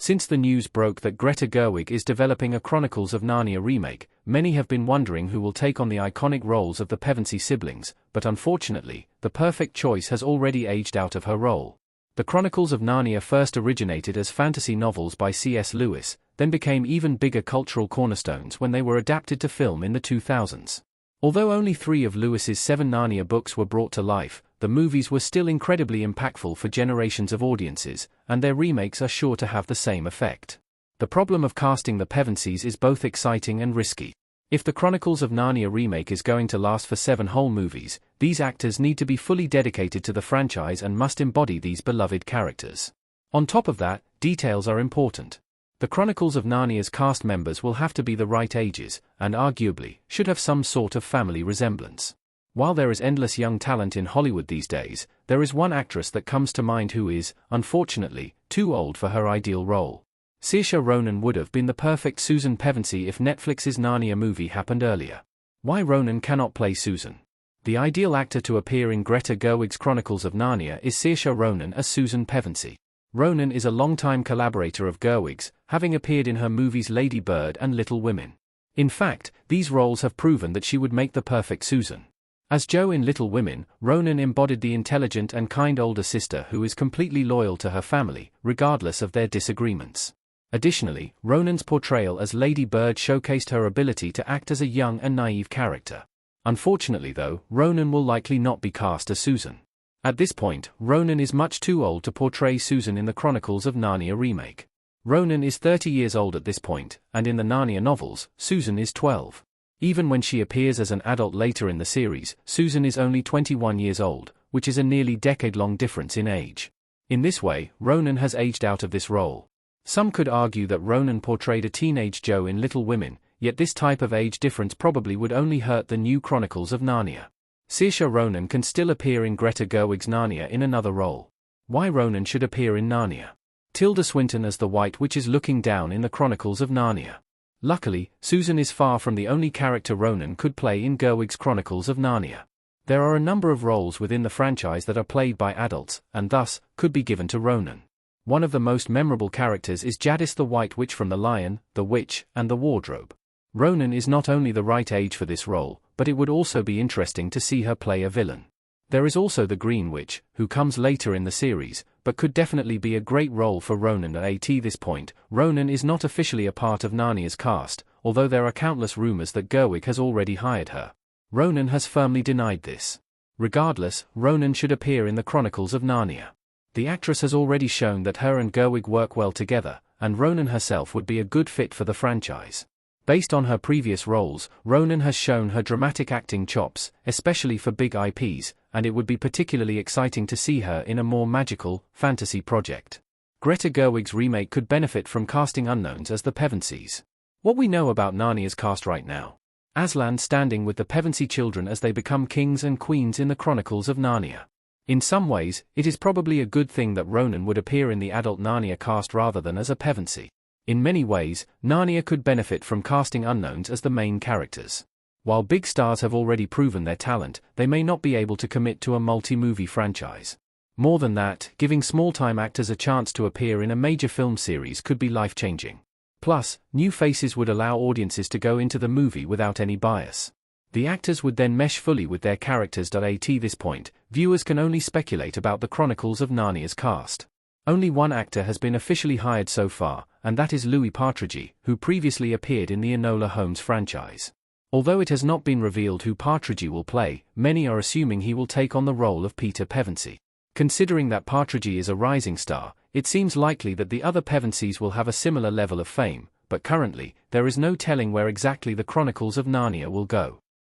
Since the news broke that Greta Gerwig is developing a Chronicles of Narnia remake, many have been wondering who will take on the iconic roles of the Pevensie siblings, but unfortunately, the perfect choice has already aged out of her role. The Chronicles of Narnia first originated as fantasy novels by C.S. Lewis, then became even bigger cultural cornerstones when they were adapted to film in the 2000s. Although only 3 of Lewis's 7 Narnia books were brought to life, the movies were still incredibly impactful for generations of audiences, and their remakes are sure to have the same effect. The problem of casting the Pevensies is both exciting and risky. If the Chronicles of Narnia remake is going to last for 7 whole movies, these actors need to be fully dedicated to the franchise and must embody these beloved characters. On top of that, details are important. The Chronicles of Narnia's cast members will have to be the right ages, and arguably, should have some sort of family resemblance. While there is endless young talent in Hollywood these days, there is one actress that comes to mind who is, unfortunately, too old for her ideal role. Saoirse Ronan would have been the perfect Susan Pevensie if Netflix's Narnia movie happened earlier. Why Ronan cannot play Susan? The ideal actor to appear in Greta Gerwig's Chronicles of Narnia is Saoirse Ronan as Susan Pevensie. Ronan is a longtime collaborator of Gerwig's, having appeared in her movies Lady Bird and Little Women. In fact, these roles have proven that she would make the perfect Susan. As Jo in Little Women, Ronan embodied the intelligent and kind older sister who is completely loyal to her family, regardless of their disagreements. Additionally, Ronan's portrayal as Lady Bird showcased her ability to act as a young and naive character. Unfortunately though, Ronan will likely not be cast as Susan. At this point, Ronan is much too old to portray Susan in the Chronicles of Narnia remake. Ronan is 30 years old at this point, and in the Narnia novels, Susan is 12. Even when she appears as an adult later in the series, Susan is only 21 years old, which is a nearly decade-long difference in age. In this way, Ronan has aged out of this role. Some could argue that Ronan portrayed a teenage Jo in Little Women, yet this type of age difference probably would only hurt the new Chronicles of Narnia. Saoirse Ronan can still appear in Greta Gerwig's Narnia in another role. Why Ronan should appear in Narnia? Tilda Swinton as the White Witch is looking down in the Chronicles of Narnia. Luckily, Susan is far from the only character Ronan could play in Gerwig's Chronicles of Narnia. There are a number of roles within the franchise that are played by adults, and thus, could be given to Ronan. One of the most memorable characters is Jadis the White Witch from The Lion, the Witch, and the Wardrobe. Ronan is not only the right age for this role, but it would also be interesting to see her play a villain. There is also the Green Witch, who comes later in the series, but could definitely be a great role for Ronan at this point. Ronan is not officially a part of Narnia's cast, although there are countless rumors that Gerwig has already hired her. Ronan has firmly denied this. Regardless, Ronan should appear in the Chronicles of Narnia. The actress has already shown that her and Gerwig work well together, and Ronan herself would be a good fit for the franchise. Based on her previous roles, Ronan has shown her dramatic acting chops, especially for big IPs, and it would be particularly exciting to see her in a more magical, fantasy project. Greta Gerwig's remake could benefit from casting unknowns as the Pevensies. What we know about Narnia's cast right now. Aslan standing with the Pevensie children as they become kings and queens in the Chronicles of Narnia. In some ways, it is probably a good thing that Ronan would appear in the adult Narnia cast rather than as a Pevensie. In many ways, Narnia could benefit from casting unknowns as the main characters. While big stars have already proven their talent, they may not be able to commit to a multi-movie franchise. More than that, giving small-time actors a chance to appear in a major film series could be life-changing. Plus, new faces would allow audiences to go into the movie without any bias. The actors would then mesh fully with their characters. At this point, viewers can only speculate about the Chronicles of Narnia's cast. Only one actor has been officially hired so far, and that is Louis Partridge, who previously appeared in the Enola Holmes franchise. Although it has not been revealed who Partridge will play, many are assuming he will take on the role of Peter Pevensie. Considering that Partridge is a rising star, it seems likely that the other Pevensies will have a similar level of fame, but currently, there is no telling where exactly the Chronicles of Narnia will go.